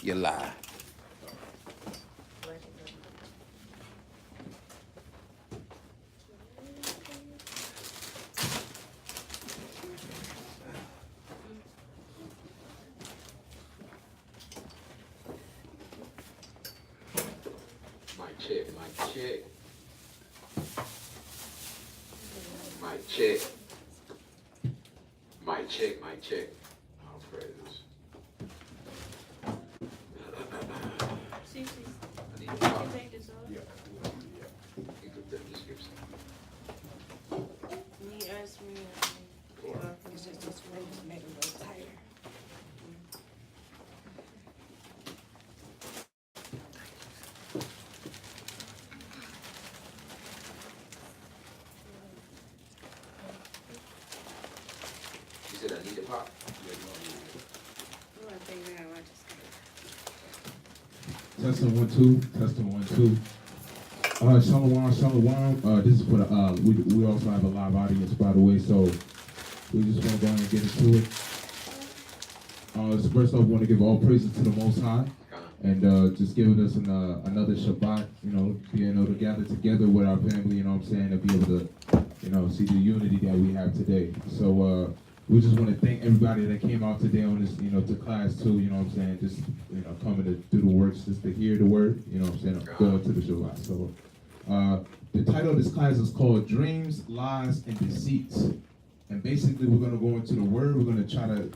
You lie. Mic check, mic check. Mic check. Mic check, mic check. All praises. I need to talk. Yeah. You could put the scripts. Me ask me. It's just this way to make them go tighter. You said I need to pop? Oh, I think I want to Testing 1 2. Testing 1 2. Shalom, shalom. This is for the we also have a live audience, by the way, so we just want to go ahead and get into it. So first off, we want to give all praises to the Most High, and just giving us another Shabbat. You know, being able to gather together with our family. You know what I'm saying, and be able to, you know, see the unity that we have today. So we just want to thank everybody that came out today on this, you know, to class too. You know what I'm saying, just, you know, coming to do the works, just to hear the word. You know what I'm saying, going to the Shabbat. So. The title of this class is called Dreams, Lies, and Deceits. And basically we're going to go into the word. We're going to try to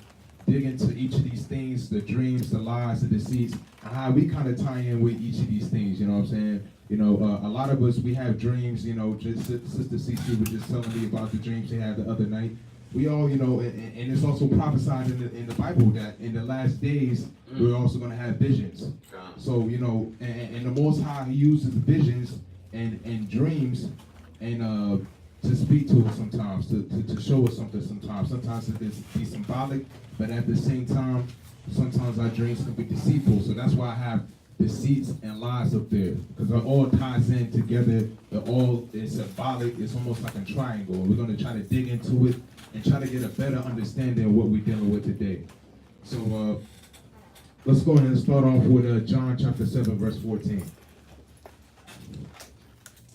dig into each of these things, the dreams, the lies, the deceits, and how we kind of tie in with each of these things, you know what I'm saying? You know, a lot of us, we have dreams, you know, just Sister Cece was just telling me about the dreams she had the other night. We all, you know, and it's also prophesied in the Bible that in the last days, we're also going to have visions. So, you know, and the Most High, He uses visions and dreams and to speak to us sometimes, to show us something sometimes. Sometimes it can be symbolic, but at the same time, sometimes our dreams can be deceitful. So that's why I have deceits and lies up there, because it all ties in together. It all is symbolic. It's almost like a triangle. And we're going to try to dig into it and try to get a better understanding of what we're dealing with today. So let's go ahead and start off with John chapter 7, verse 14.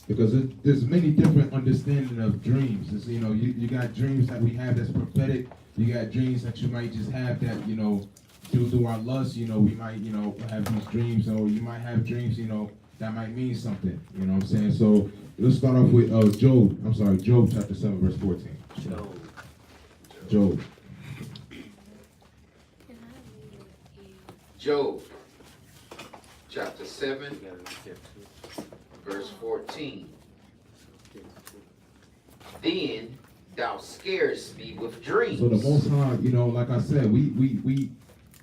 Because there's many different understanding of dreams. It's, you know, you got dreams that we have that's prophetic. You got dreams that you might just have that, you know, due to our lust, you know, we might, you know, have these dreams, or you might have dreams, you know, that might mean something. You know what I'm saying? So let's start off with Job chapter 7, verse 14. Job. Job chapter 7, verse 14. Then thou scarest me with dreams. So the Most High, you know, like I said, we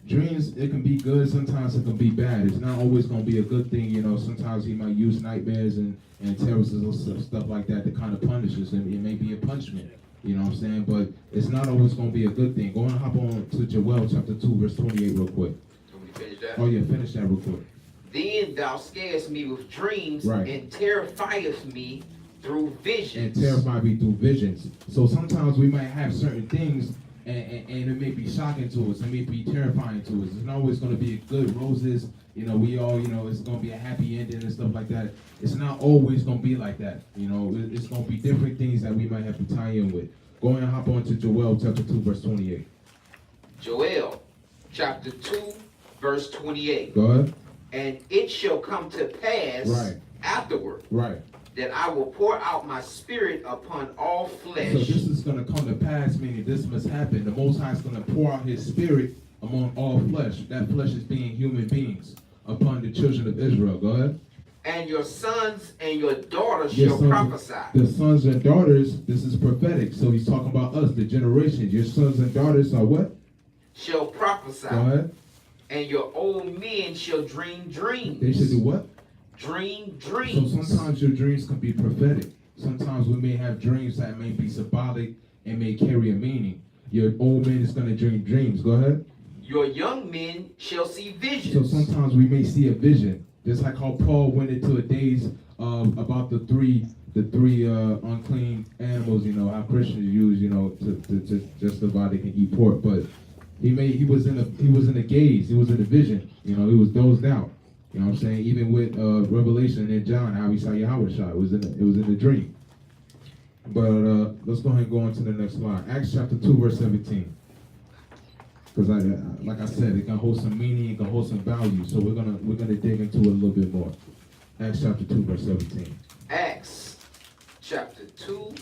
dreams, it can be good, sometimes it can be bad. It's not always going to be a good thing, you know. Sometimes He might use nightmares and terrorism stuff like that to kind of punish us, and it may be a punishment, you know what I'm saying? But it's not always going to be a good thing. Go and hop on to Joel chapter 2, verse 28 real quick. Want me to finish that? Oh yeah, finish that real quick. Then thou scarest me with dreams, Right. and terrifiest me through visions. And terrify me through visions. So sometimes we might have certain things, and it may be shocking to us. It may be terrifying to us. It's not always going to be good roses. You know, we all, you know, it's going to be a happy ending and stuff like that. It's not always going to be like that. You know, it's going to be different things that we might have to tie in with. Go ahead and hop on to Joel chapter 2, verse 28. Joel chapter 2, verse 28. Go ahead. And it shall come to pass afterward Right. that I will pour out my spirit upon all flesh. So this is going to come to pass, meaning this must happen. The Most High is going to pour out His spirit among all flesh. That flesh is being human beings upon the children of Israel. Go ahead. And your sons and your daughters shall prophesy. The sons and daughters, this is prophetic. So He's talking about us, the generations. Your sons and daughters are what? Shall prophesy. Go ahead. And your old men shall dream dreams. They should do what? Dream dreams. So sometimes your dreams can be prophetic. Sometimes we may have dreams that may be symbolic and may carry a meaning. Your old man is going to dream dreams. Go ahead. Your young men shall see visions. So sometimes we may see a vision. Just like how Paul went into a daze about the three unclean animals, you know, how Christians use, you know, to justify they can eat pork. But He was in a gaze. He was in a vision. You know, he was dozed out. You know what I'm saying? Even with Revelation and John, how he saw Yahweh shot. It was in a dream. But let's go ahead and go on to the next slide. Acts chapter 2, verse 17. Because like I said, it can hold some meaning, it can hold some value. So we're gonna dig into it a little bit more. Acts chapter 2, verse 17. Acts chapter 2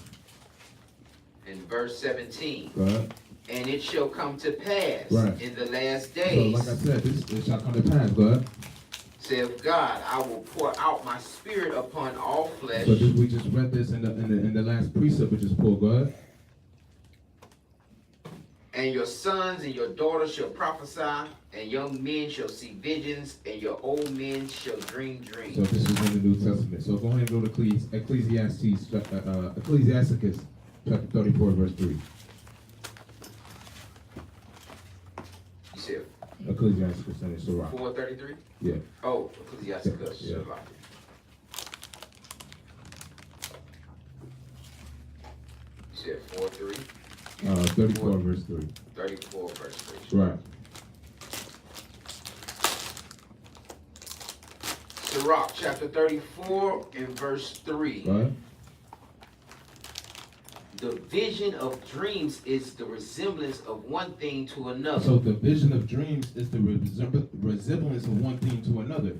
and verse 17. Go ahead. And it shall come to pass in the last So days, like I said, it shall come to pass. Go ahead. saith God, I will pour out my spirit upon all flesh. So we just read this in the last precept, which is Paul. Go ahead. And your sons and your daughters shall prophesy, and young men shall see visions, and your old men shall dream dreams. So this is in the New Testament. So go ahead and go to Ecclesiastes chapter 34, verse 3. You said Ecclesiastes and Sirach. 4:33? Yeah. Oh, Ecclesiastes. Yeah. You said 4:3? 34, verse 3. 34, verse 3. Right. Sirach, chapter 34 and verse 3. Right. The vision of dreams is the resemblance of one thing to another. So the vision of dreams is the resemblance of one thing to another.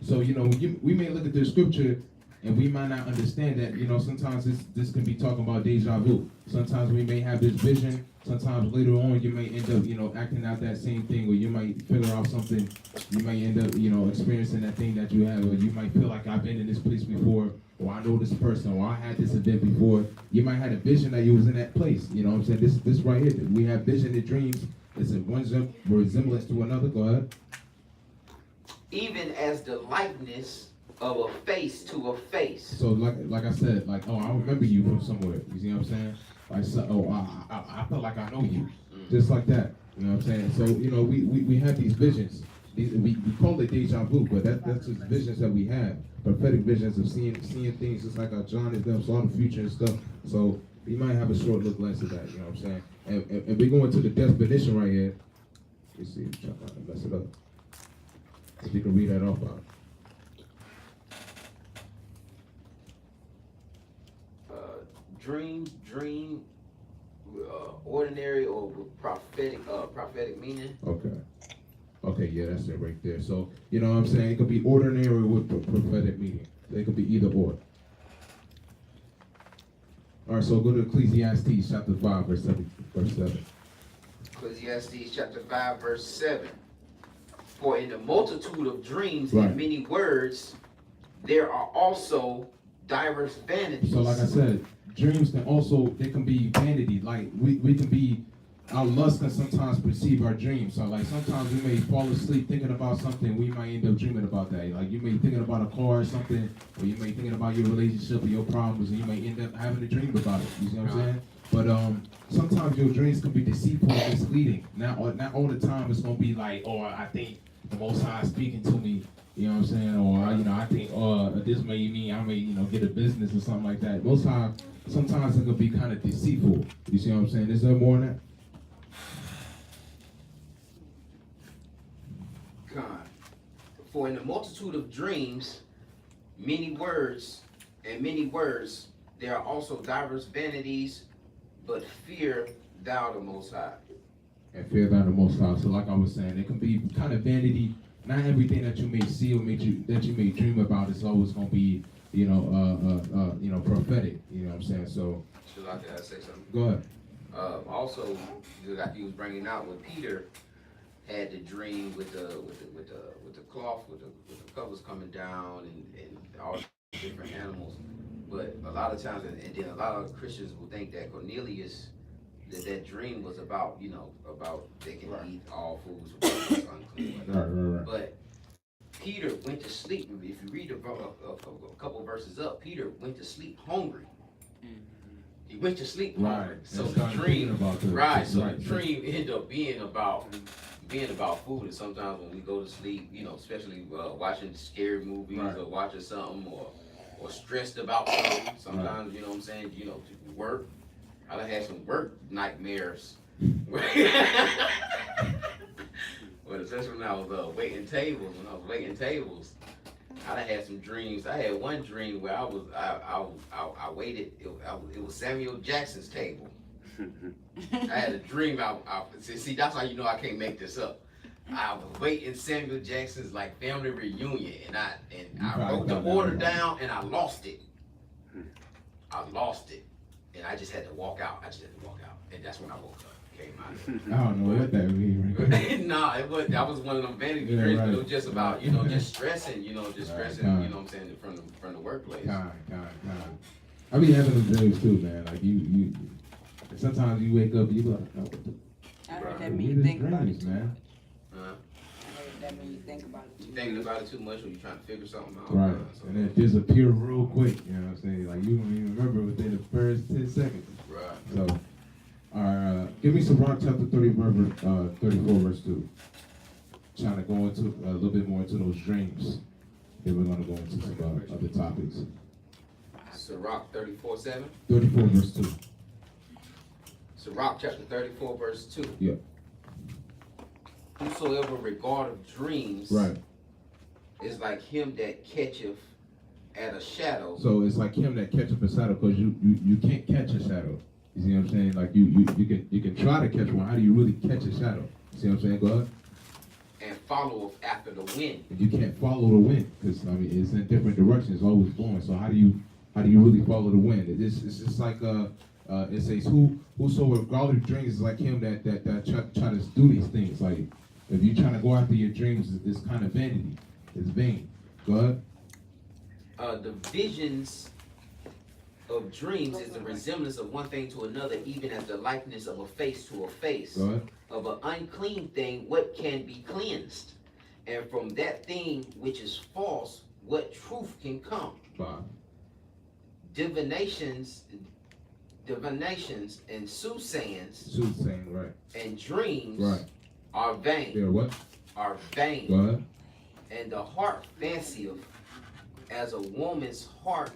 So, you know, we may look at the scripture and we might not understand that, you know, sometimes this can be talking about deja vu. Sometimes we may have this vision. Sometimes later on you may end up, you know, acting out that same thing, or you might figure out something. You may end up, you know, experiencing that thing that you have, or you might feel like I've been in this place before, or I know this person, or I had this event before. You might have a vision that you was in that place. You know what I'm saying? This right here, we have vision and dreams. It's a one resemblance to another. Go ahead. Even as the likeness of a face to a face. So like I said, like, oh, I remember you from somewhere. You see what I'm saying? Like, so, oh, I feel like I know you. Just like that. You know what I'm saying? So, you know, we have these visions. We call it deja vu, but that's just visions that we have. Prophetic visions of seeing things just like John and them saw the future and stuff. So we might have a short look lens of that, you know what I'm saying? And we go into the definition right here. Let's see, I'm trying not to mess it up. If you can read that off out. Dream, ordinary or prophetic meaning. Okay, yeah, that's it right there. So, you know what I'm saying? It could be ordinary with prophetic meaning. They could be either or. All right, so go to Ecclesiastes chapter 5, verse 7. Ecclesiastes chapter 5, verse 7. For in the multitude of dreams Right. and many words, there are also diverse vanities. So like I said, dreams they can be vanity. Like we can be, our lust can sometimes perceive our dreams. So like sometimes we may fall asleep thinking about something, we might end up dreaming about that. Like you may be thinking about a car or something, or you may be thinking about your relationship or your problems, and you may end up having a dream about it. You see what I'm saying? But sometimes your dreams can be deceitful and misleading. Not all the time it's gonna be like, oh, I think the Most High is speaking to me. You know what I'm saying? Or, you know, I think, this may mean I may, you know, get a business or something like that. Most times, sometimes it can be kind of deceitful. You see what I'm saying? Is there more than that? God. For in the multitude of dreams, many words, there are also diverse vanities, but fear thou the Most High. And fear thou the Most High. So like I was saying, it can be kind of vanity. Not everything that you may see or that you may dream about is always going to be, you know, prophetic. You know what I'm saying? So. Should I say something? Go ahead. Also, like he was bringing out when Peter had the dream with the cloth with the covers coming down and all the different animals. But a lot of times, and then a lot of Christians will think that Cornelius. That dream was about, you know, about they can eat all foods without unclean. Right. But Peter went to sleep. If you read a couple verses up, Peter went to sleep hungry. He went to sleep hungry. So the dream, the dream ended up being about food. And sometimes when we go to sleep, you know, especially watching scary movies or watching something or stressed about something. Sometimes, you know what I'm saying, you know, work. I done had some work nightmares. But especially when I was waiting tables, I done had some dreams. I had one dream where I waited. It was Samuel Jackson's table. I had a dream. See, that's how you know I can't make this up. I was waiting Samuel Jackson's like family reunion, and I wrote the order down, and I lost it. And I just had to walk out. And that's when I woke up. Came out. I don't know what that means. Nah, that was one of them vanity dreams, but it was just about, just stressing, stressing, you know what I'm saying, from the workplace. God. I be having them dreams too, man. Like you sometimes you wake up, you be like, oh, what the I heard that mean you think about it too man. much. I heard that mean you think about it too much. Thinking about it too much when you're trying to figure something out. Right. And then disappear real quick, you know what I'm saying? Like you don't even remember within the first 10 seconds. Right. So, give me some Rock chapter 34, verse 2. Trying to go into a little bit more into those dreams. Then we're going to go into some other topics. Sirach 34:7. 34, verse 2. Sirach chapter 34, verse 2. Yep. Whosoever regardeth dreams Right. is like him that catcheth at a shadow. So it's like him that catcheth a shadow, because you can't catch a shadow. You see what I'm saying? Like you can try to catch one. How do you really catch a shadow? You see what I'm saying? Go ahead. And followeth after the wind. And you can't follow the wind, because I mean it's in different directions, it's always blowing. So how do you really follow the wind? It's just like it says whosoever godly dreams is like him that try to do these things. Like if you're trying to go after your dreams, it's kind of vanity. It's vain. Go ahead. The visions of dreams is the resemblance of one thing to another, even as the likeness of a face to a face. Go ahead. Of an unclean thing, what can be cleansed? And from that thing which is false, what truth can come? Wow. Divinations and soothsayings. Soothsaying, right. And dreams, right, are vain. They're what? Are vain. Go ahead. And the heart fancieth as a woman's heart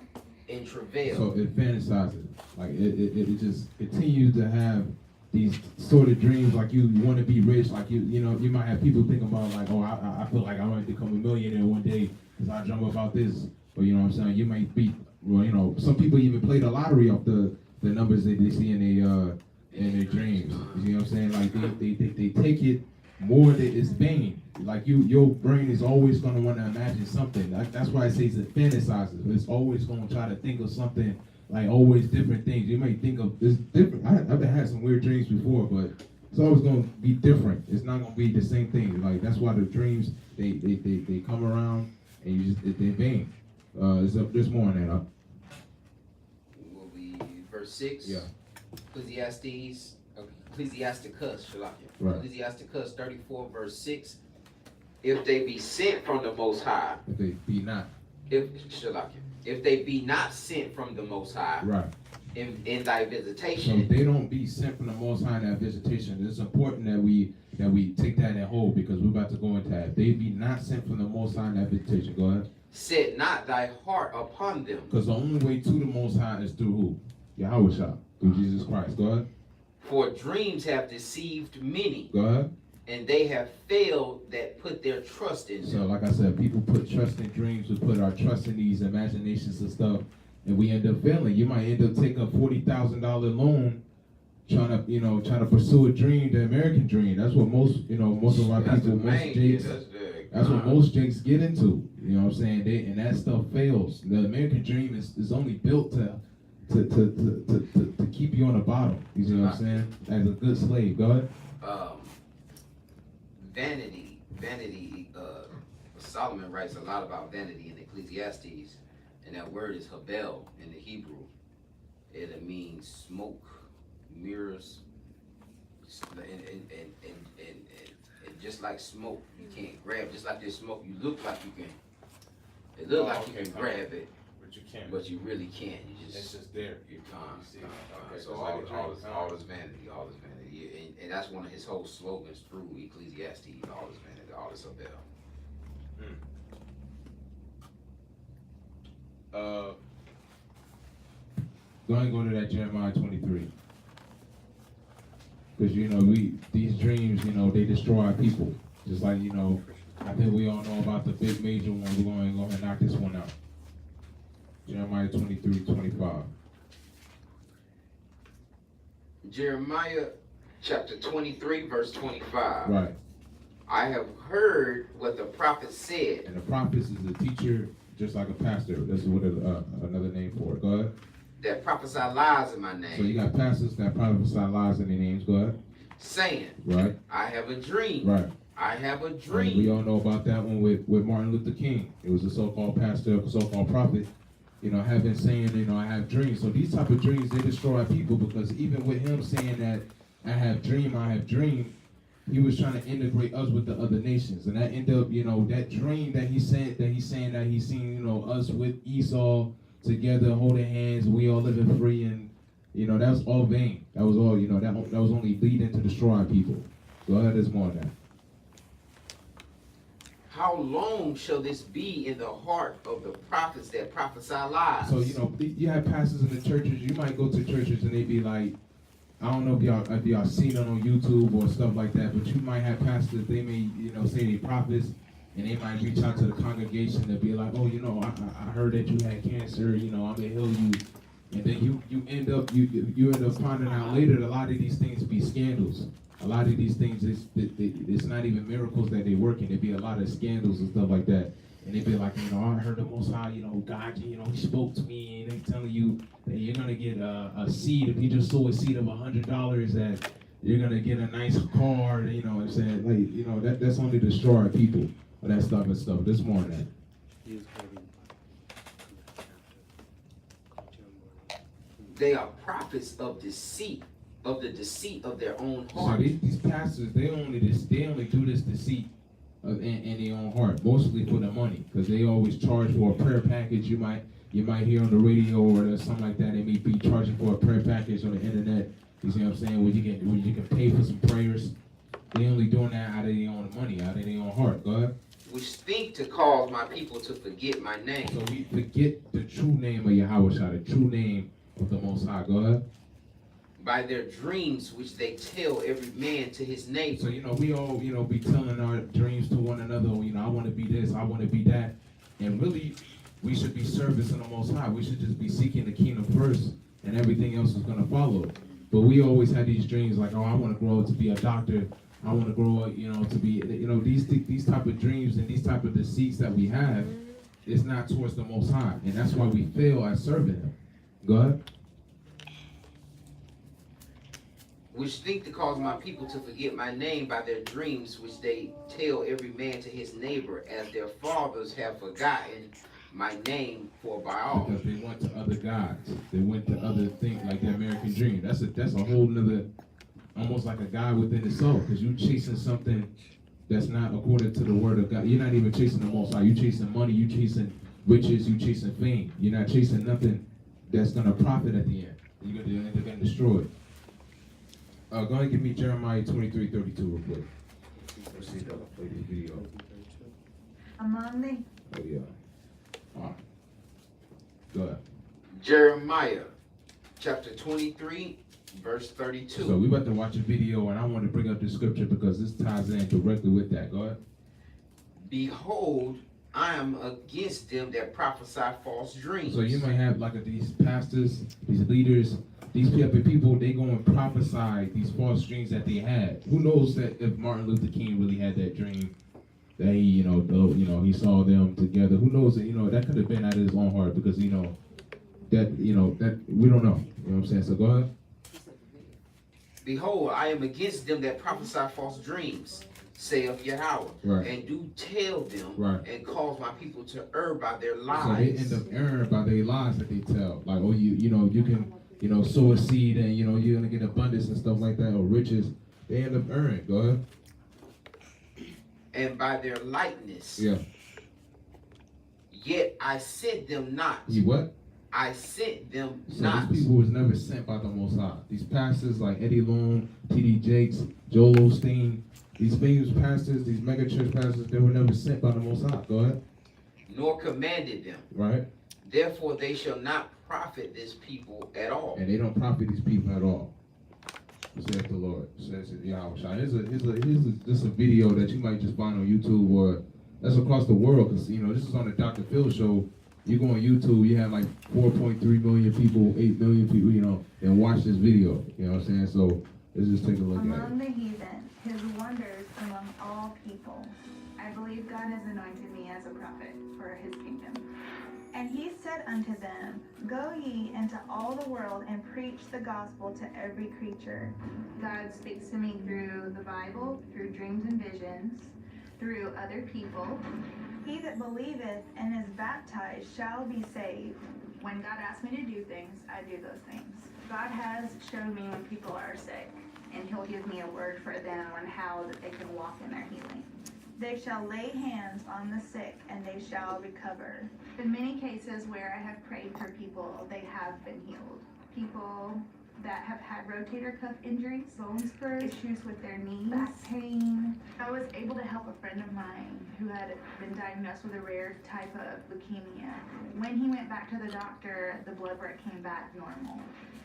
in travail. So it fantasizes. Like it just continues to have these sort of dreams, like you want to be rich, like you might have people thinking about like, oh, I feel like I want to become a millionaire one day because I dream about this. But you know what I'm saying? You might be, well, some people even play the lottery off the numbers that they see in their dreams. You know what I'm saying? Like they take it more than it's vain. Like your brain is always gonna want to imagine something. That's why it says it fantasizes. It's always gonna try to think of something, like always different things. You might think of it's different. I've had some weird dreams before, but it's always gonna be different. It's not gonna be the same thing. Like that's why the dreams they come around and they're vain. There's more on that. Will be verse 6. Yeah. Ecclesiasticus, Right. Ecclesiasticus 34 verse 6. If they be sent from the Most High. If they be not. If they be not sent from the Most High. Right. In thy visitation. So they don't be sent from the Most High in that visitation. It's important that we take that in hold, because we're about to go into that. If they be not sent from the Most High in that visitation. Go ahead. Set not thy heart upon them. Because the only way to the Most High is through who? Yahweh Shah, through Jesus Christ. Go ahead. For dreams have deceived many. Go ahead. And they have failed that put their trust in them. So like I said, people put trust in dreams. We put our trust in these imaginations and stuff, and we end up failing. You might end up taking a $40,000 loan, trying to pursue a dream, the American dream. That's what most of our people, that's what most jakes get into. You know what I'm saying? And that stuff fails. The American dream is only built to keep you on the bottom. You know what I'm saying? As a good slave. Go ahead. Vanity. Solomon writes a lot about vanity in Ecclesiastes, and that word is habel in the Hebrew. It means smoke, mirrors, and just like smoke, you can't grab. Just like this smoke, you look like you can. It looks like you can grab it, but you can't. But you really can't. It's just there. You're Okay, so all is vanity, all is vanity. Yeah, and that's one of his whole slogans through Ecclesiastes. All is vanity, all is habel. Go ahead and go to that Jeremiah 23. Because these dreams, they destroy our people. Just like, you know, I think we all know about the big major one. We're going to go ahead and knock this one out. Jeremiah 23:25. Jeremiah chapter 23, verse 25. Right. I have heard what the prophet said. And the prophet is a teacher, just like a pastor. That's what another name for it. Go ahead. That prophesy lies in my name. So you got pastors that prophesy lies in their names. Go ahead. Saying, Right. I have a dream. Right. I have a And dream. we all know about that one with Martin Luther King. It was a so-called pastor, so-called prophet, you know, having saying, you know, I have dreams. So these type of dreams, they destroy people, because even with him saying that I have dream, he was trying to integrate us with the other nations. And that ended up, you know, that dream that he's saying that he's seen, you know, us with Esau together, holding hands, we all living free, and, you know, that was all vain. That was all, you know, that was only leading to destroy people. Go ahead, there's more on that. How long shall this be in the heart of the prophets that prophesy lies? So, you know, you have pastors in the churches. You might go to churches and they be like, I don't know if y'all seen it on YouTube or stuff like that, but you might have pastors, they may, you know, say they prophets, and they might reach out to the congregation and be like, oh, you know, I heard that you had cancer, you know, I'm gonna heal you. And then you end up finding out later that a lot of these things be scandals. A lot of these things, it's not even miracles that they working. There be a lot of scandals and stuff like that. And they be like, you know, I heard the Most High, you know, God, you know, he spoke to me, and they telling you that you're going to get a seed. If you just sow a seed of $100, that you're going to get a nice car, you know what I'm saying? Like, you know, that's only destroying people, or that stuff and stuff. There's more than that. They are prophets of deceit, of the deceit of their own So heart. these pastors, they only do this deceit in their own heart, mostly for the money, because they always charge for a prayer package. You might hear on the radio or something like that. They may be charging for a prayer package on the internet. You see what I'm saying? Where you can pay for some prayers. They only doing that out of their own money, out of their own heart. Go ahead. Which think to cause my people to forget my name. So we forget the true name of Yahweh, the true name of the Most High. Go ahead. By their dreams, which they tell every man to his neighbor. So, you know, we all, you know, be telling our dreams to one another. You know, I want to be this, I want to be that. And really, we should be servicing the Most High. We should just be seeking the kingdom first, and everything else is going to follow. But we always had these dreams like, oh, I want to grow up to be a doctor. I want to grow up, you know, to be, you know, these type of dreams and these type of deceits that we have is not towards the Most High. And that's why we fail at serving Him. Go ahead. Which think to cause my people to forget my name by their dreams, which they tell every man to his neighbor, as their fathers have forgotten my name for Baal. Because they went to other gods. They went to other things like the American dream. That's a whole nother, almost like a God within itself, because you chasing something that's not according to the word of God. You're not even chasing the Most High. You're chasing money. You're chasing riches. You're chasing fame. You're not chasing nothing that's going to profit at the end. You're going to get destroyed. Go ahead and give me Jeremiah 23:32 real quick. Let's see if I can play this video. I'm on me. Oh, yeah. All right. Go ahead. Jeremiah chapter 23, verse 32. So we about to watch a video, and I want to bring up the scripture because this ties in directly with that. Go ahead. Behold, I am against them that prophesy false dreams. So you might have like these pastors, these leaders, these people, they go and prophesy these false dreams that they had. Who knows that if Martin Luther King really had that dream, that he, you know, he saw them together. Who knows that, you know, that could have been out of his own heart, because, you know, that we don't know. You know what I'm saying? So go ahead. Behold, I am against them that prophesy false dreams, saith Yahweh, Right. and do tell them, Right. and cause my people to err by their So lies. they end up erring by their lies that they tell. Like, oh, you know, you can, you know, sow a seed and, you know, you're going to get abundance and stuff like that, or riches. They end up erring. Go ahead. And by their likeness. Yeah. Yet I sent them not. You what? I sent them So not. these people was never sent by the Most High. These pastors like Eddie Long, T.D. Jakes, Joel Osteen, these famous pastors, these mega church pastors, they were never sent by the Most High. Go ahead. Nor commanded them. Right? Therefore they shall not profit this people at all. And they don't profit these people at all. saith the Lord, says Yahweh. Here's just a video that you might just find on YouTube or that's across the world. Because, you know, this is on the Dr. Phil show. You go on YouTube, you have like 4.3 million people, 8 million people, you know, and watch this video. You know what I'm saying? So let's just take a look at it. Among the heathen, his wonders among all people. I believe God has anointed me as a prophet for his kingdom. And he said unto them, Go ye into all the world and preach the gospel to every creature. God speaks to me through the Bible, through dreams and visions, through other people. He that believeth and is baptized shall be saved. When God asks me to do things, I do those things. God has shown me when people are sick, and he'll give me a word for them on how that they can walk in their healing. They shall lay hands on the sick, and they shall recover. In many cases where I have prayed for people, they have been healed. People that have had rotator cuff injuries, bone spurs, issues with their knees, back pain. I was able to help a friend of mine who had been diagnosed with a rare type of leukemia. When he went back to the doctor, the blood work came back normal.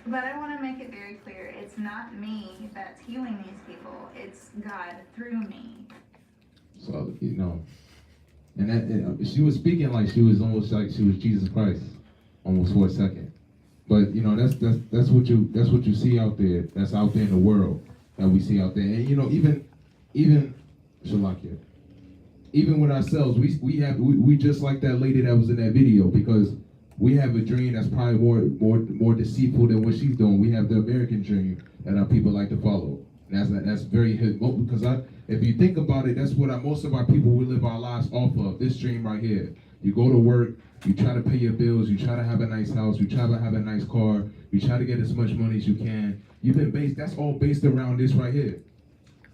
But I want to make it very clear, it's not me that's healing these people, it's God through me. So, you know, and that she was speaking like she was almost like she was Jesus Christ, almost for a second. But you know, that's what you see out there. That's out there in the world that we see out there. And you know, even Shalakia, even with ourselves, we just like that lady that was in that video, because we have a dream that's probably more deceitful than what she's doing. We have the American dream that our people like to follow. And that's very because if you think about it, that's what most of our people we live our lives off of. This dream right here. You go to work, you try to pay your bills, you try to have a nice house, you try to have a nice car, you try to get as much money as you can. That's all based around this right here.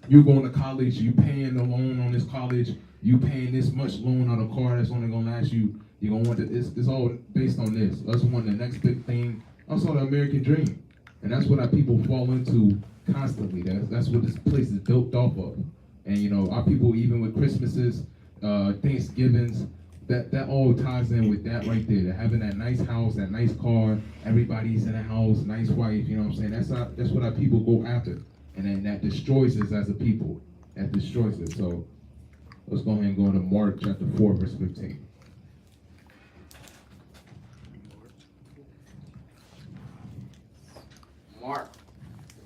You're going to college, you paying the loan on this college, you paying this much loan on a car that's only gonna last you. You're gonna want it's all based on this. Us wanting the next big thing. Also the American dream. And that's what our people fall into constantly. That's what this place is built off of. And you know, our people, even with Christmases, Thanksgivings, that all ties in with that right there. Having that nice house, that nice car, everybody's in a house, nice wife, you know what I'm saying? That's what our people go after. And then that destroys us as a people. That destroys us. So let's go ahead and go to Mark chapter 4, verse 15. Mark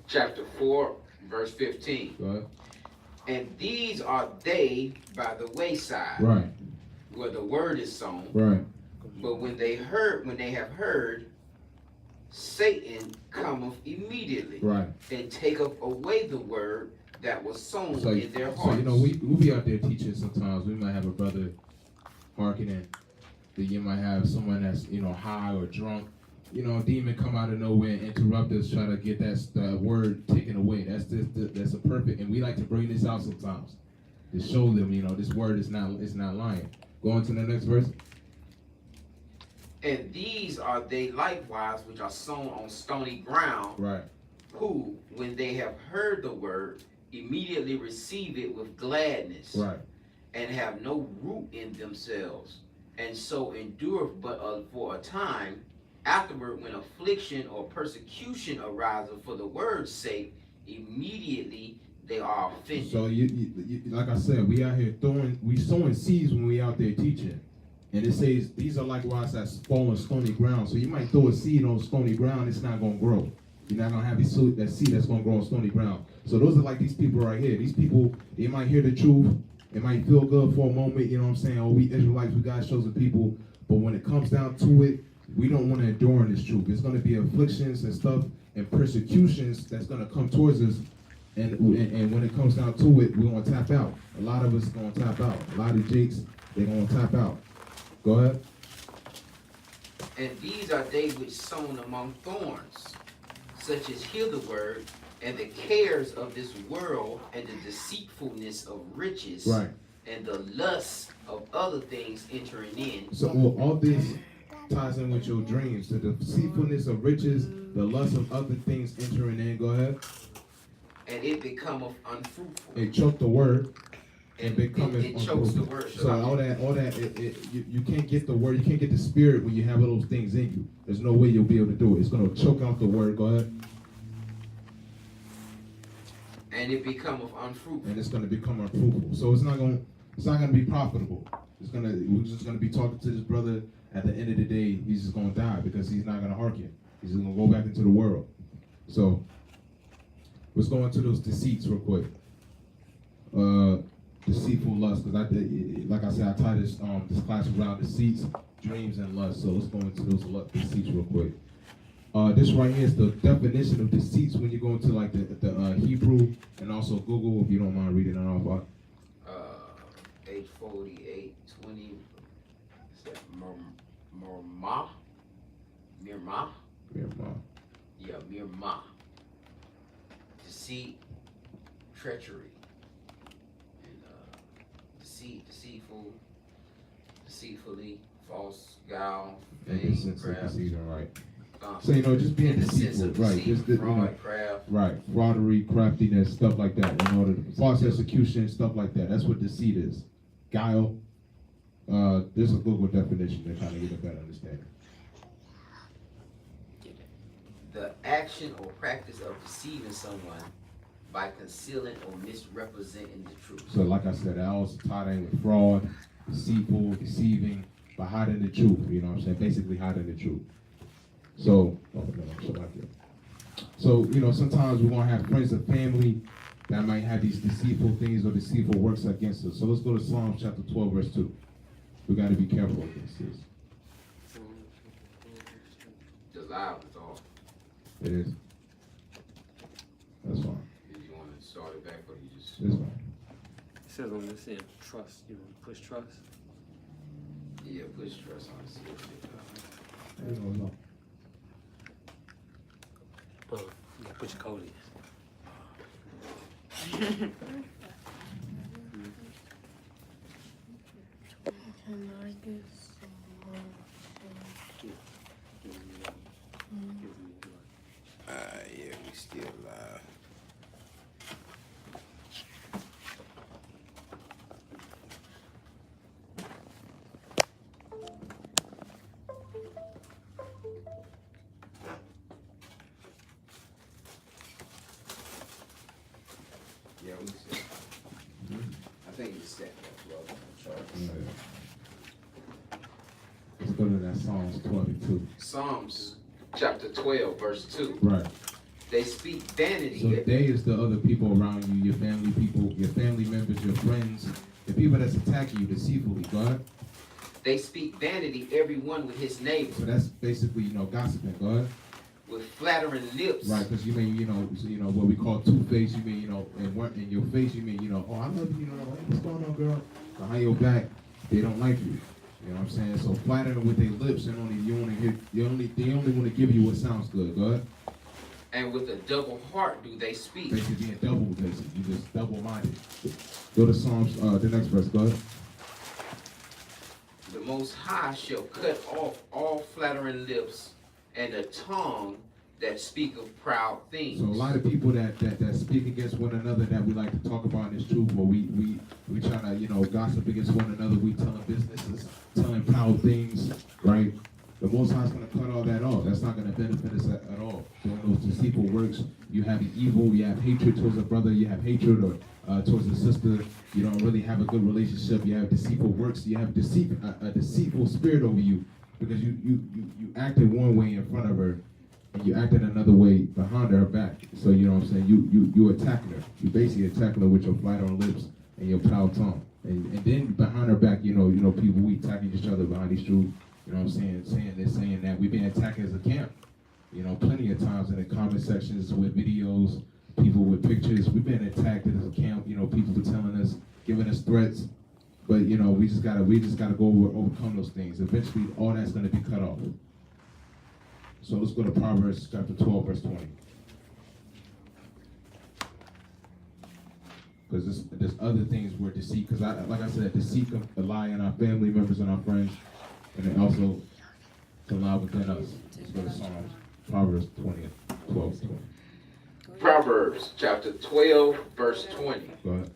chapter 4, verse 15. Go ahead. And these are they by the wayside, Right. where the word is sown. Right. But when they have heard, Satan cometh immediately, Right. and taketh away the word that was sown in their hearts. So you know, we'll be out there teaching sometimes. We might have a brother hearkening. Then you might have someone that's, you know, high or drunk. You know, a demon come out of nowhere and interrupt us, try to get that word taken away. That's a perfect, and we like to bring this out sometimes to show them, you know, this word is not lying. Go on to the next verse. And these are they likewise which are sown on stony ground, Right. who, when they have heard the word, immediately receive it with gladness, Right. and have no root in themselves, and so endure but for a time. Afterward, when affliction or persecution arises for the word's sake, immediately they are offended. So you like I said, we out here sowing seeds when we out there teaching. And it says these are likewise as fall on stony ground. So you might throw a seed on stony ground, it's not gonna grow. You're not gonna have that seed that's gonna grow on stony ground. So those are like these people right here. These people, they might hear the truth, it might feel good for a moment, you know what I'm saying? Oh, we Israelites, we God's chosen people. But when it comes down to it, we don't want to endure in this truth. There's going to be afflictions and stuff and persecutions that's going to come towards us. And when it comes down to it, we're going to tap out. A lot of us are going to tap out. A lot of jakes, they're going to tap out. Go ahead. And these are they which sown among thorns, such as hear the word, and the cares of this world, and the deceitfulness of riches, Right. and the lust of other things entering in. So all this ties in with your dreams. The deceitfulness of riches, the lust of other things entering in. Go ahead. And it becometh unfruitful. It choked the word. And It it chokes the word. So all that, you can't get the word, you can't get the spirit when you have all those things in you. There's no way you'll be able to do it. It's going to choke out the word. Go ahead. And it becometh unfruitful. And it's going to become unfruitful. So it's not going to be profitable. We're just going to be talking to this brother. At the end of the day, he's just going to die because he's not going to hearken. He's just going to go back into the world. So let's go into those deceits real quick. Deceitful lust, because like I said, I tied this class around deceits, dreams, and lust. So let's go into those deceits real quick. This right here is the definition of deceits when you go into like the Hebrew, and also Google if you don't mind reading it off. Page 48:20. Is that Mirma? Mirma. Yeah, Mirma. Deceit, treachery, and deceitfully, false, guile, vain, craft. Right. So just being deceitful, right? Just fraud, craft. Right, fraudery, craftiness, stuff like that. False execution, stuff like that. That's what deceit is. Guile. There's a Google definition to kind of get a better understanding. The action or practice of deceiving someone by concealing or misrepresenting the truth. So like I said, I also tied in with fraud, deceitful, deceiving, by hiding the truth. You know what I'm saying? Basically hiding the truth. So, sometimes we're going to have friends and family that might have these deceitful things or deceitful works against us. So let's go to Psalms chapter 12, verse 2. We got to be careful against this. The loud is off. It is. That's fine. Do you want to start it back or you just... It's fine. It says on this end, trust, push trust. Yeah, push trust on it. No. Oh, you gotta put your code in. Can I get some more? Yeah, we still live. Yeah, we still. I think it's set up, Yeah. Let's go to that Psalms 12 and 2. Psalms chapter 12, verse 2. Right. They speak vanity. So they is the other people around you, your family people, your family members, your friends, the people that's attacking you deceitfully, God. They speak vanity, everyone with his neighbor. So that's basically, gossiping, God. With flattering lips. Right, because you may, what we call two-face, you may, in your face, you may, oh, I love you, what's going on, girl? Behind your back, they don't like you. You know what I'm saying? So flattering with their lips, and they only want to give you what sounds good, God. And with a double heart do they speak. Basically being double, basically. You just double-minded. Go to Psalms, the next verse, God. The Most High shall cut off all flattering lips and a tongue that speak of proud things. So a lot of people that speak against one another that we like to talk about in this truth, or we trying to, gossip against one another, we telling businesses, telling proud things, right? The Most High is going to cut all that off. That's not going to benefit us at all. Doing those deceitful works, you have evil, you have hatred towards a brother, you have hatred or towards a sister, you don't really have a good relationship, you have deceitful works, you have a deceitful spirit over you, because you acted one way in front of her, and you acted another way behind her back. So you know what I'm saying? You attacking her. You basically attacking her with your flattering lips and your proud tongue. And then behind her back, people, we attacking each other behind these truths. You know what I'm saying? Saying this, saying that. We've been attacked as a camp. Plenty of times in the comment sections with videos, people with pictures. We've been attacked as a camp. People were telling us, giving us threats. But we just gotta go overcome those things. Eventually, all that's gonna be cut off. So let's go to Proverbs chapter 12, verse 20. Because there's other things where deceit. Because like I said, deceit can lie in our family members and our friends, and it also can lie within us. Let's go to Psalms, Proverbs 12, 20. Proverbs chapter 12, verse 20. Go ahead.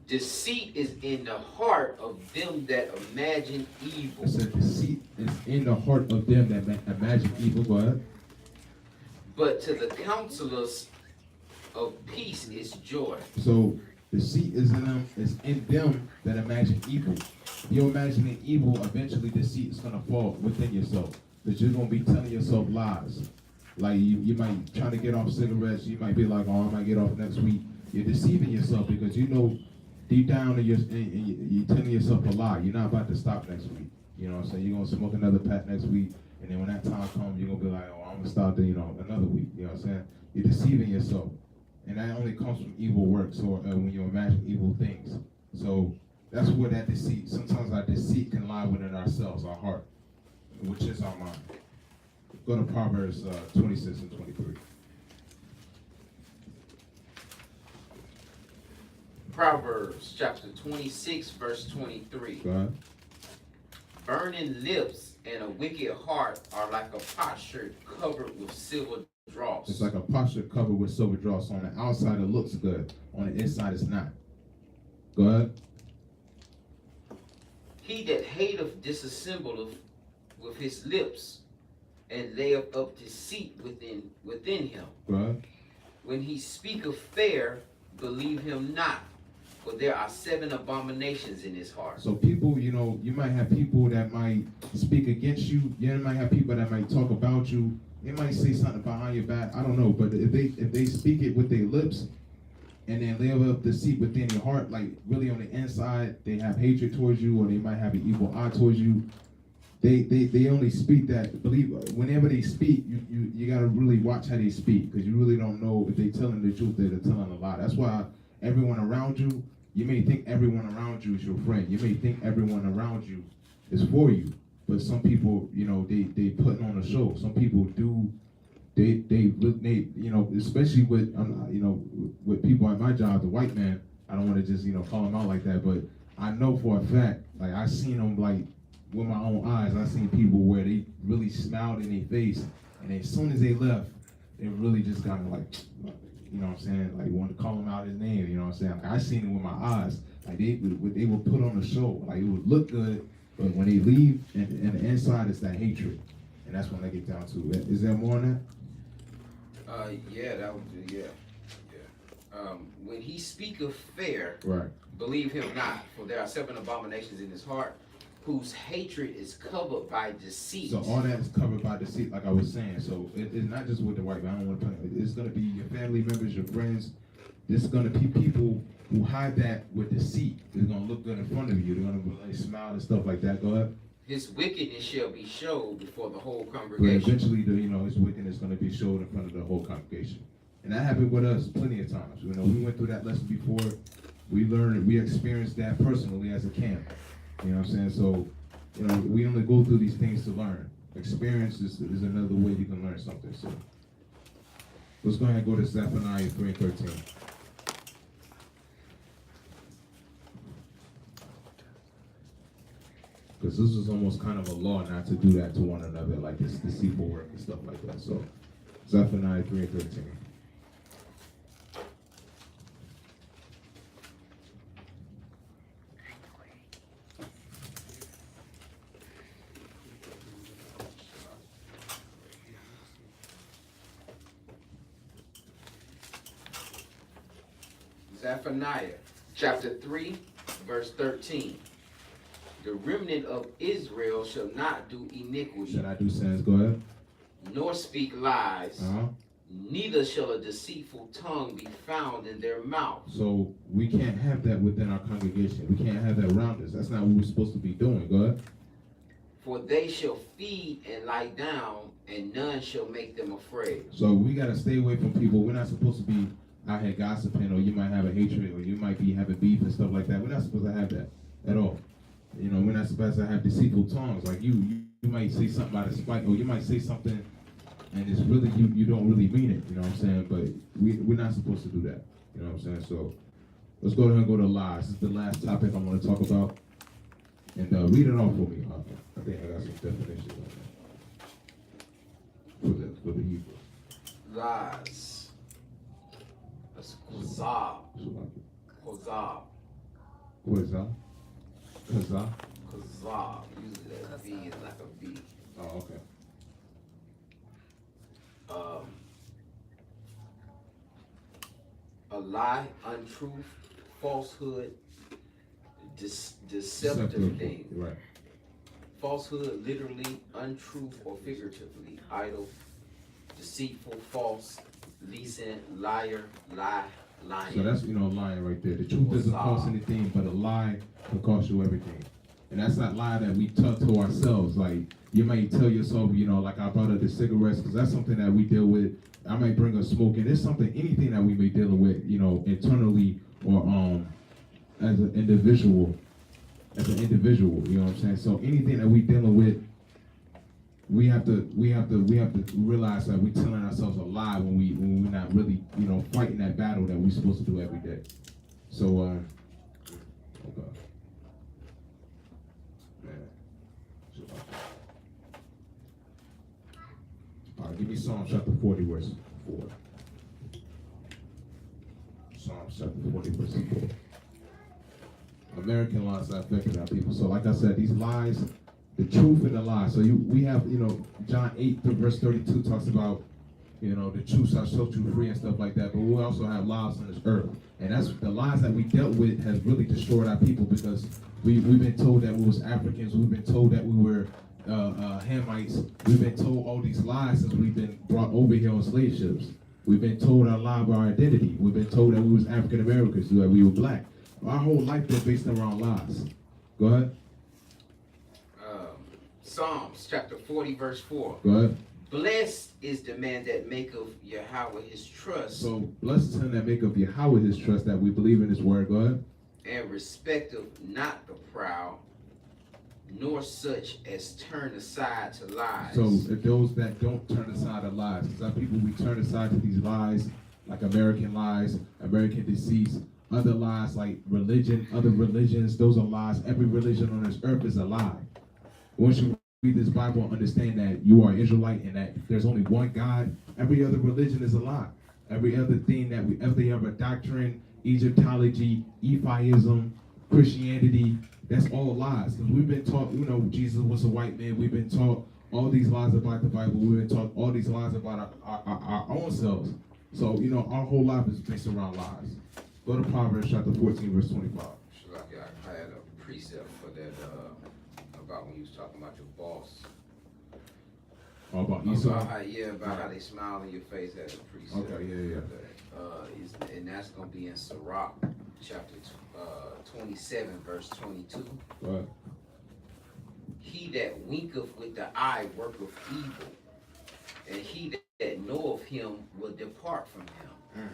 Deceit is in the heart of them that imagine evil. I said deceit is in the heart of them that imagine evil. Go ahead. But to the counselors of peace is joy. So deceit is in them. It's in them that imagine evil. You're imagining evil. Eventually, deceit is gonna fall within yourself. Because you're gonna be telling yourself lies. Like you might try to get off cigarettes. You might be like, oh, I might get off next week. You're deceiving yourself because you know deep down you're telling yourself a lie. You're not about to stop next week. You know what I'm saying? You're gonna smoke another pack next week, and then when that time comes, you're gonna be like, oh, I'm gonna start another week. You know what I'm saying? You're deceiving yourself. And that only comes from evil works or when you imagine evil things. So that's where that deceit, sometimes our deceit can lie within ourselves, our heart, which is our mind. Go to Proverbs 26 and 23. Proverbs chapter 26, verse 23. Go ahead. Burning lips and a wicked heart are like a potsherd covered with silver dross. It's like a posture covered with silver dross. On the outside it looks good, on the inside it's not. Go ahead. He that hateth disassembleth with his lips, and layeth up deceit within him. Go ahead. When he speaketh fair, believe him not, for there are 7 abominations in his heart. So people, you might have people that might speak against you. You might have people that might talk about you. They might say something behind your back. I don't know. But if they speak it with their lips and then lay up deceit within your heart, like really on the inside, they have hatred towards you, or they might have an evil eye towards you. They only speak that. Believe whenever they speak, you gotta really watch how they speak, because you really don't know if they're telling the truth or they're telling a lie. That's why everyone around you, you may think everyone around you is your friend. You may think everyone around you is for you. But some people, they putting on a show. Some people do, they especially with, with people at my job, the white man. I don't want to just, call him out like that, but I know for a fact, like I seen them like with my own eyes. I seen people where they really smiled in their face, and as soon as they left, they really just kind of like, you know what I'm saying, like wanted to call him out his name. You know what I'm saying? Like I seen it with my eyes. Like they would put on a show. Like it would look good. But when they leave, and the inside is that hatred, and that's when they get down to it. Is there more on that? Yeah, that was yeah. When he speaketh fair, Right. believe him not, for there are 7 abominations in his heart, whose hatred is covered by deceit. So all that is covered by deceit, like I was saying. So it's not just with the white man. I don't want to put it. It's going to be your family members, your friends. There's going to be people who hide that with deceit. It's going to look good in front of you. They're going to smile and stuff like that. Go ahead. His wickedness shall be showed before the whole But congregation. eventually, his wickedness is going to be showed in front of the whole congregation. And that happened with us plenty of times. We went through that lesson before. We learned, we experienced that personally as a camp. You know what I'm saying? So, we only go through these things to learn. Experience is another way you can learn something. So, let's go ahead and go to Zephaniah 3:13. Because this is almost kind of a law not to do that to one another, like this deceitful work and stuff like that. So, Zephaniah 3:13. Zephaniah chapter 3, verse 13. The remnant of Israel shall not do iniquity, Should I do sins? Go ahead. nor speak lies, Uh-huh. neither shall a deceitful tongue be found in their mouth. So we can't have that within our congregation. We can't have that around us. That's not what we're supposed to be doing. Go ahead. For they shall feed and lie down, and none shall make them afraid. So we got to stay away from people. We're not supposed to be out here gossiping, or you might have a hatred, or you might be having beef and stuff like that. We're not supposed to have that at all. We're not supposed to have deceitful tongues. Like you might say something out of spite, or you might say something and it's really, you don't really mean it, you know what I'm saying? But we're not supposed to do that, you know what I'm saying? So let's go ahead and go to lies. This is the last topic I'm going to talk about. And read it off for me. I think I got some definitions on that for the Hebrew. Lies. That's Kazab. Kazab. What is that? Kazaa? Kazab. Usually that V is like a B. Oh, okay. a lie, untruth, falsehood, deceptive thing. Right. Falsehood, literally, untruth or figuratively, idle, deceitful, false, leasing, liar, lie, lying. So that's, lying right there. The truth doesn't cost anything, but a lie can cost you everything. And that's that lie that we tell to ourselves. Like, you might tell yourself, like I brought up the cigarettes, because that's something that we deal with. I might bring up smoking. There's anything that we may deal with, internally or as an individual. You know what I'm saying? So anything that we dealing with, we have to realize that we're telling ourselves a lie when we're not really, fighting that battle that we're supposed to do every day. So, okay. Man. All right, give me Psalm chapter 40, verse 4. Psalm chapter 40, verse 4. American lies are affecting our people. So like I said, these lies, the truth and the lies. So we have, John 8 verse 32 talks about, the truth shall set you free and stuff like that. But we also have lies on this earth. And that's the lies that we dealt with has really destroyed our people, because we've been told that we was Africans. We've been told that we were Hamites. We've been told all these lies since we've been brought over here on slave ships. We've been told our lie of our identity. We've been told that we was African Americans, that we were black. Our whole life been based around lies. Go ahead. Psalms chapter 40, verse 4. Go ahead. Blessed is the man that maketh Yahweh his trust. So blessed is him that maketh Yahweh his trust, that we believe in his word. Go ahead. And respecteth not the proud, nor such as turn aside to lies. So if those that don't turn aside to lies, some people we turn aside to these lies, like American lies, American deceits, other lies like religion, other religions, those are lies. Every religion on this earth is a lie. Once you read this Bible and understand that you are Israelite and that there's only one God, every other religion is a lie. Every other thing every other doctrine, Egyptology, Ephiism, Christianity, that's all lies. Because we've been taught, Jesus was a white man. We've been taught all these lies about the Bible. We've been taught all these lies about our own selves. So, our whole life is based around lies. Go to Proverbs chapter 14, verse 25. I had a precept for that about when you was talking about your boss. Oh, about Esau? About how they smile in your face. Had a precept. Okay, yeah. And that's going to be in Sirach chapter 27, verse 22. Right. He that winketh with the eye worketh evil, and he that knoweth him will depart from him.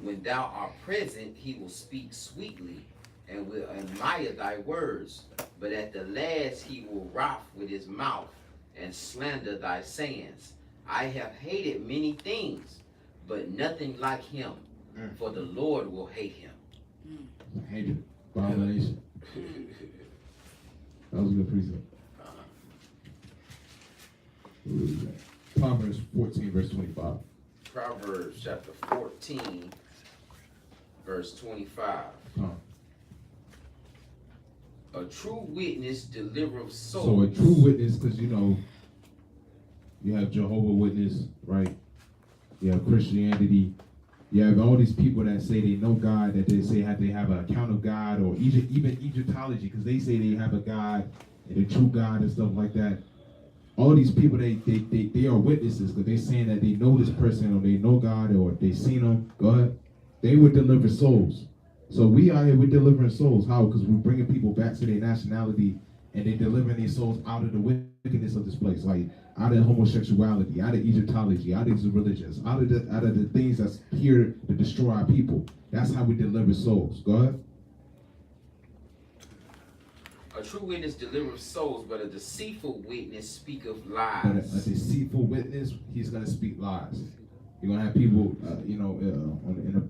When thou art present, he will speak sweetly, and will admire thy words. But at the last he will wrath with his mouth, and slander thy sayings. I have hated many things, but nothing like him, for the Lord will hate him. Hatred, abomination. That was a good precept. Proverbs 14, verse 25. Proverbs chapter 14, verse 25. A true witness delivereth souls. So a true witness, because you have Jehovah's Witness, right? You have Christianity. You have all these people that say they know God, that they say they have an account of God, or even Egyptology, because they say they have a God and a true God and stuff like that. All these people, they are witnesses, because they're saying that they know this person, or they know God, or they seen him. Go ahead. They would deliver souls. So we out here, we're delivering souls. How? Because we're bringing people back to their nationality, and they're delivering their souls out of the wickedness of this place, like out of homosexuality, out of Egyptology, out of these religions, out of the things that's here to destroy our people. That's how we deliver souls. Go ahead. A true witness delivers souls, but a deceitful witness speaketh lies. But a deceitful witness, he's going to speak lies. You're going to have people, in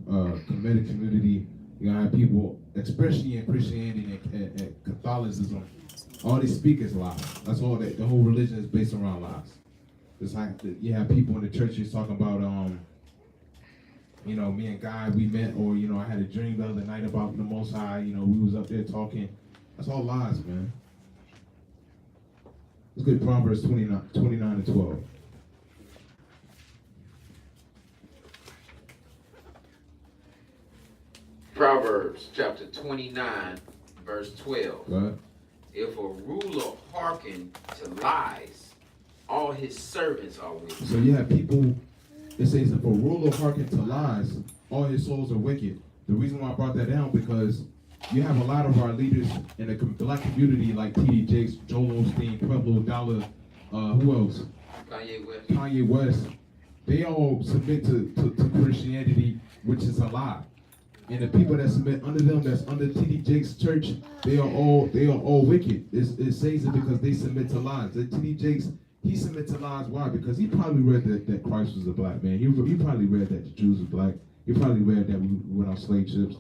a committed community, you're going to have people, especially in Christianity and Catholicism, all they speak is lies. That's all the whole religion is based around lies. It's like you have people in the churches talking about, me and God, we met, or, I had a dream the other night about the Most High, we was up there talking. That's all lies, man. Let's get Proverbs 29 and 12. Proverbs chapter 29, verse 12. Go ahead. If a ruler hearken to lies, all his servants are wicked. So you have people, it says if a ruler hearken to lies, all his souls are wicked. The reason why I brought that down because you have a lot of our leaders in the black community like T.D. Jakes, Joel Osteen, Pueblo Dollar, who else? Kanye West. Kanye West. They all submit to Christianity, which is a lie. And the people that submit under them, that's under T.D. Jakes' church, they are all wicked. It says it because they submit to lies. T.D. Jakes, he submits to lies. Why? Because he probably read that Christ was a black man. He probably read that the Jews were black. He probably read that we went on slave ships.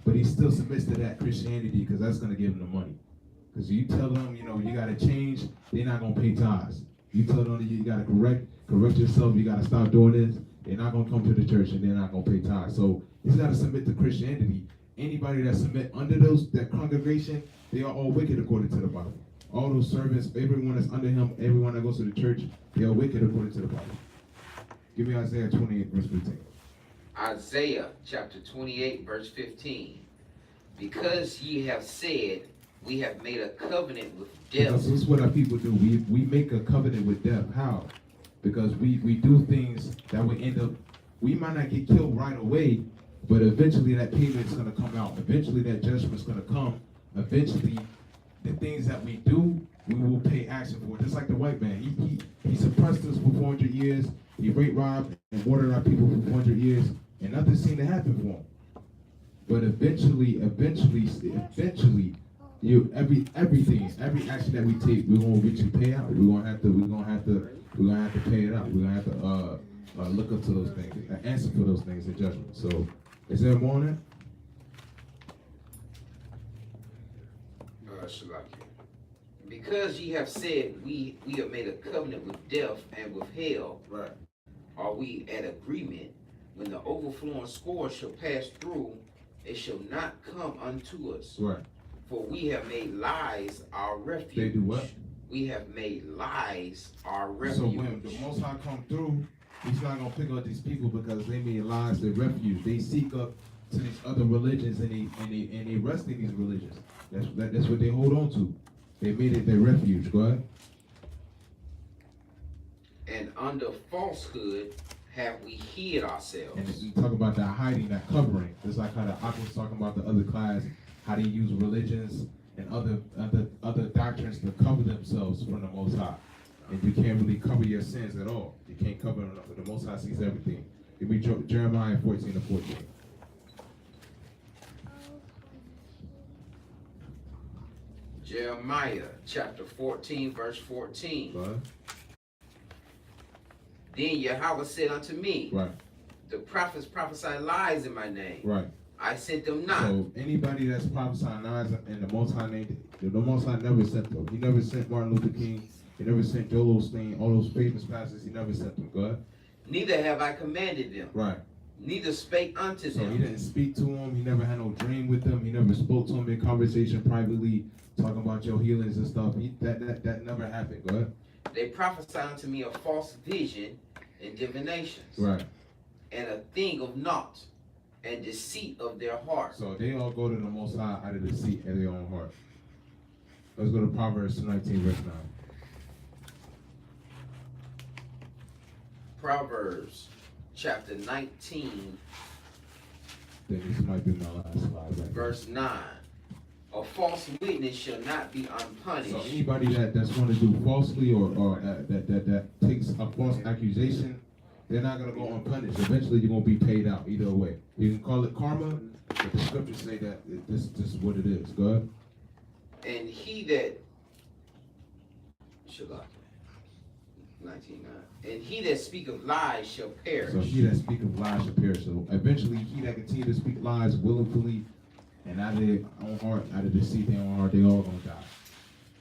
But he still submits to that Christianity because that's going to give him the money. Because you tell them, you got to change, they're not going to pay tithes. You tell them you got to correct yourself, you got to stop doing this, they're not going to come to the church and they're not going to pay tithes. So he's got to submit to Christianity. Anybody that submit under that congregation, they are all wicked according to the Bible. All those servants, everyone that's under him, everyone that goes to the church, they are wicked according to the Bible. Give me Isaiah 28, verse 15. Isaiah chapter 28, verse 15. Because ye have said, we have made a covenant with death. This is what our people do. We make a covenant with death. How? Because we do things that would end up, we might not get killed right away, but eventually that payment's going to come out. Eventually that judgment's going to come. Eventually the things that we do, we will pay action for. Just like the white man. He suppressed us for 400 years. He rape, robbed, and murdered our people for 400 years, and nothing seemed to happen for him. But eventually, every action that we take, we're gonna eventually pay out. We're gonna have to pay it out. We're gonna have to look up to those things, answer for those things in judgment. So, is there more on that? Shalaki. Because ye have said, we have made a covenant with death and with hell. Right. Are we at agreement? When the overflowing score shall pass through, it shall not come unto us. Right. For we have made lies our refuge. They do what? We have made lies our refuge. So when the Most High come through, he's not gonna pick up these people because they made lies their refuge. They seek up to these other religions and they rest in these religions. That's what they hold on to. They made it their refuge. Go ahead. And under falsehood have we hid ourselves. And you talk about that hiding, that covering. Just like how the Aqua was talking about the other class, how they use religions and other doctrines to cover themselves from the Most High. And you can't really cover your sins at all. You can't cover them. The Most High sees everything. Give me Jeremiah 14:14. Jeremiah chapter 14, verse 14. Go ahead. Then Yahweh said unto me, Right. the prophets prophesy lies in my name. Right. I sent them not. So anybody that's prophesying lies in the Most High name, the Most High never sent them. He never sent Martin Luther King. He never sent Joel Osteen. All those famous pastors, he never sent them. Go ahead. Neither have I commanded them. Right. Neither spake unto So them. he didn't speak to him. He never had no dream with them. He never spoke to him in conversation privately, talking about your healings and stuff. That never happened. Go ahead. They prophesy unto me a false vision and divinations. Right. And a thing of naught, and deceit of their heart. So they all go to the Most High out of the seat of their own heart. Let's go to Proverbs 19, verse 9. Proverbs chapter 19, Then this might be my last slide. Right? verse 9. A false witness shall not be unpunished. So anybody that's going to do falsely or that takes a false accusation, they're not going to go unpunished. Eventually, you're going to be paid out either way. You can call it karma, but the scriptures say that this is what it is. Go ahead. And he that, Shalak, 19:9. And he that speak of lies shall perish. So he that speak of lies shall perish. So eventually, he that continue to speak lies willfully and out of their own heart, out of deceit their own heart, they all going to die.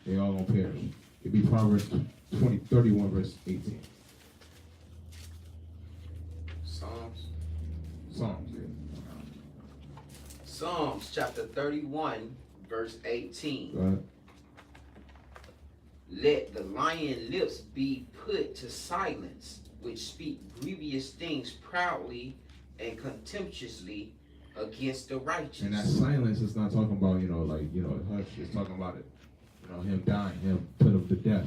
They all going to perish. It'd be Proverbs 31, verse 18. Psalms, yeah. Psalms chapter 31, verse 18. Go ahead. Let the lion lips be put to silence, which speak grievous things proudly and contemptuously against the righteous. And that silence is not talking about, hush. It's talking about it. Him dying, him put him to death.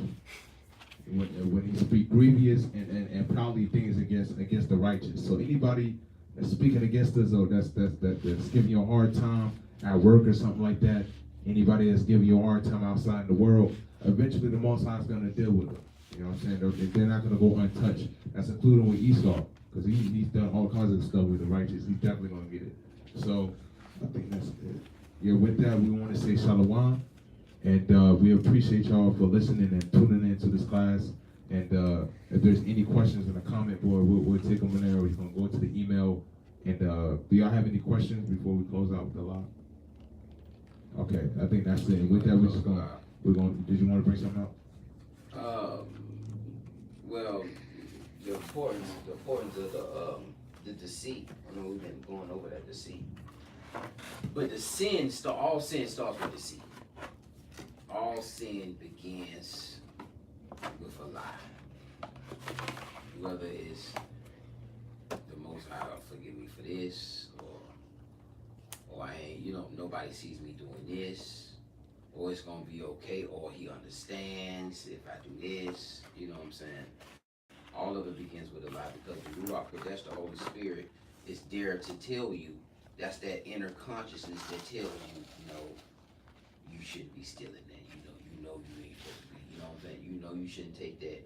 When he speak grievous and proudly things against the righteous. So anybody that's speaking against us or that's giving you a hard time at work or something like that, anybody that's giving you a hard time outside in the world, eventually the Most High is going to deal with them. You know what I'm saying? They're not going to go untouched. That's including with Esau, because he's done all kinds of stuff with the righteous. He's definitely going to get it. So I think that's it. Yeah, with that, we want to say shalom. And we appreciate y'all for listening and tuning into this class. And if there's any questions in the comment board, we'll take them in there. Or you can go to the email. And do y'all have any questions before we close out the live? Okay, I think that's it. And with that, we're going. Did you want to bring something up? Well, the importance of the deceit. I know we've been going over that deceit, but all sin starts with deceit. All sin begins with a lie. Whether it's the Most High forgive me for this, or I ain't, nobody sees me doing this, or it's gonna be okay, or he understands if I do this, you know what I'm saying? All of it begins with a lie, because the Ruach Kodesh, the Holy Spirit, is there to tell you. That's that inner consciousness that tells you, you shouldn't be stealing that. You ain't supposed to be. You know what I'm saying? You shouldn't take that.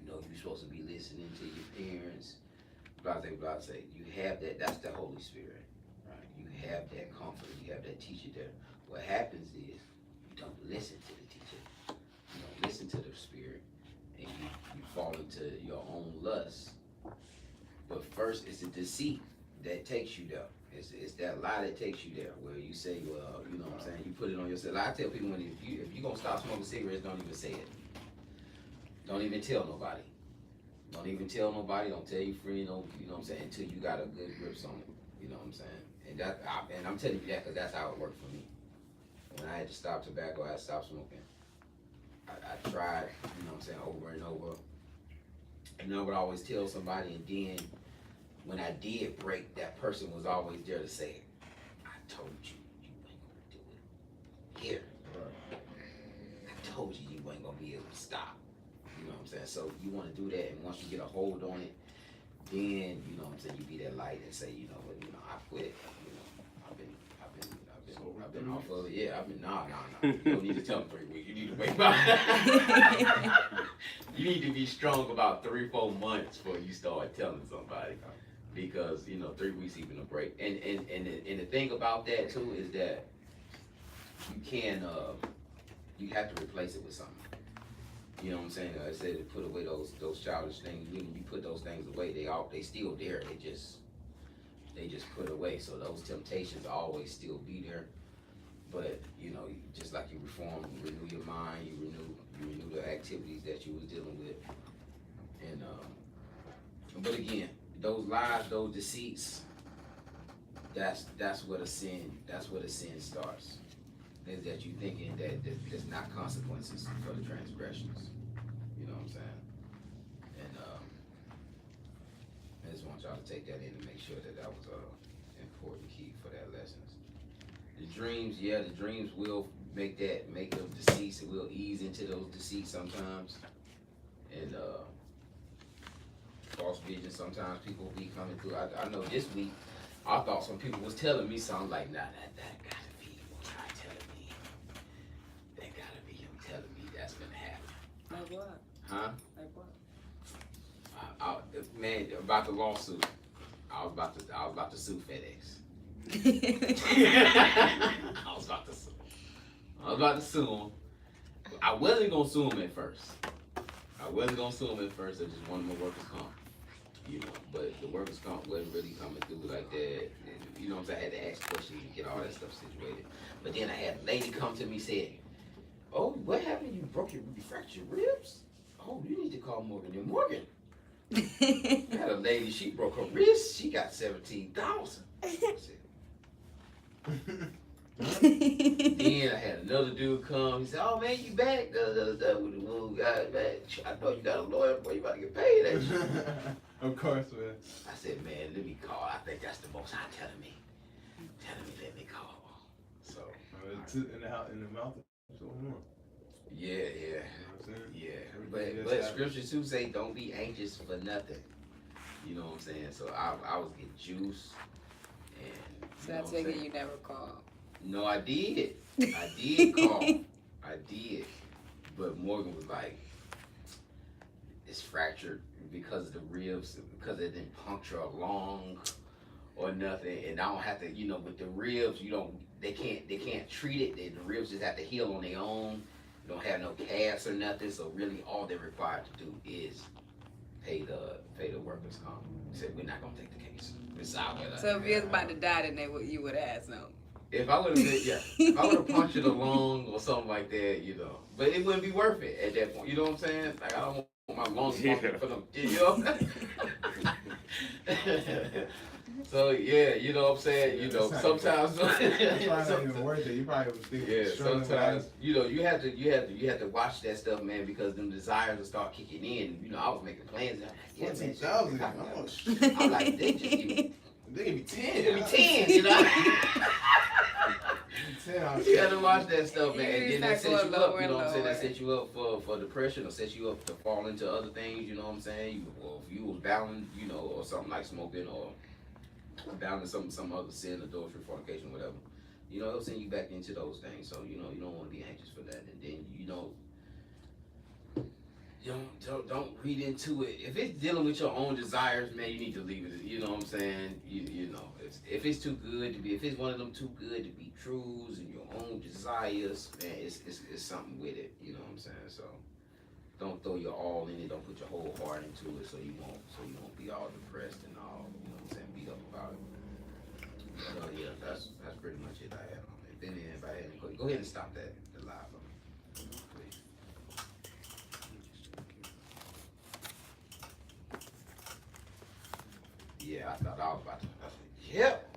You're supposed to be listening to your parents. Blase. You have that. That's the Holy Spirit, right? You have that comfort. You have that teacher there. What happens is you don't listen to the teacher. You don't listen to the Spirit, and you fall into your own lust. But first, it's a deceit that takes you there. It's that lie that takes you there, where you say, well, you know what I'm saying, you put it on yourself. I tell people, if you're going to stop smoking cigarettes, don't even say it. Don't even tell nobody. Don't even tell nobody. Don't tell your friend, you know what I'm saying, until you got a good grip on it. You know what I'm saying? And I'm telling you that because that's how it worked for me. When I had to stop tobacco, I had to stop smoking. I tried, you know what I'm saying, over and over. And I would always tell somebody, and then when I did break, that person was always there to say, I told you, you ain't gonna do it. Here. I told you ain't gonna be able to stop. You know what I'm saying? So you wanna do that, and once you get a hold on it, then, you know what I'm saying, you be that light and say, I quit. I've been off of it. Yeah, nah. You don't need to tell them 3 weeks. You need to wait about You need to be strong about 3-4 months before you start telling somebody. Because 3 weeks even a break, and the thing about that too is that you have to replace it with something. You know what I'm saying? I said to put away those childish things. When you put those things away, they still there. They just put away. So those temptations always still be there. But just like you reform, you renew your mind, you renew the activities that you was dealing with, and but again. Those lies, those deceits, that's where the sin starts. Is that you thinking that there's not consequences for the transgressions. You know what I'm saying? And I just want y'all to take that in and make sure that was an important key for that lessons. The dreams will make those deceits, it will ease into those deceits sometimes. And false visions, sometimes people be coming through. I know this week, I thought some people was telling me something like, nah, that gotta be the Most High telling me. That gotta be him telling me that's gonna happen. Like what? Huh? Like what? Man, about the lawsuit. I was about to sue FedEx. I was about to sue him. I wasn't gonna sue him at first. I just wanted my workers' comp. But the workers' comp wasn't really coming through like that. And, you know what I'm saying? I had to ask questions and get all that stuff situated. But then I had a lady come to me and said, oh, what happened? You fractured your ribs? Oh, you need to call Morgan and Morgan. I had a lady, she broke her wrist. She got $17,000. I said, then I had another dude come. He said, oh, man, you back? With the little guy, man. I know you got a lawyer, boy. You about to get paid, ain't you? Of course, man. I said, man, let me call. I think that's the Most High telling me. let me call. So It's in the house, in the mouth. So on. yeah. You know what I'm saying? Yeah, Everything but just happens. scripture too say don't be anxious for nothing. You know what I'm saying? So I was getting juice, and So you I know what I'm take it saying? you never called. No, I did. I did call. I did, but Morgan was like, it's fractured because of the ribs, because it didn't puncture a lung or nothing, and I don't have to. You know, with the ribs, you don't. They can't treat it. The ribs just have to heal on their own. You don't have no casts or nothing. So really, all they're required to do is pay the workers' comp. He said we're not gonna take the case. It's our So if you was about to die, then you would have had something. If I would have been, yeah, if I would have punctured a lung or something like that, you know, but it wouldn't be worth it at that point. You know what I'm saying? Like I don't want my lungs punctured for them, you know. So yeah, you know what I'm saying. You know, sometimes It's probably not even worth it. You probably was thinking. yeah, struggling with sometimes that. you know you have to watch that stuff, man, because them desires will start kicking in. You know, I was making plans. And I'm like, yeah, man, 14,000. I'm Oh, I'm like, they just give me, they give me 10. give me 10, you know. 10. You gotta watch that stuff, man, You and then that start sets you going up. lower You know and what I'm saying? That lower. sets you up for depression, or sets you up to fall into other things. You know what I'm saying? If you was battling, you know, or something like smoking, or battling some other sin, adultery, fornication, whatever. You know, it'll send you back into those things. So you know, you don't want to be anxious for that, and then you know. Don't read into it. If it's dealing with your own desires, man, you need to leave it. You know what I'm saying? You know, if it's too good to be, if it's one of them too good to be truths and your own desires, man, it's something with it. You know what I'm saying? So don't throw your all in it. Don't put your whole heart into it, so you won't be all depressed and all. You know what I'm saying? Beat up about it. But yeah, that's pretty much it I had on it. Then anybody had any, go ahead and stop that the live. Please. Yeah, I thought I was about to. Yep.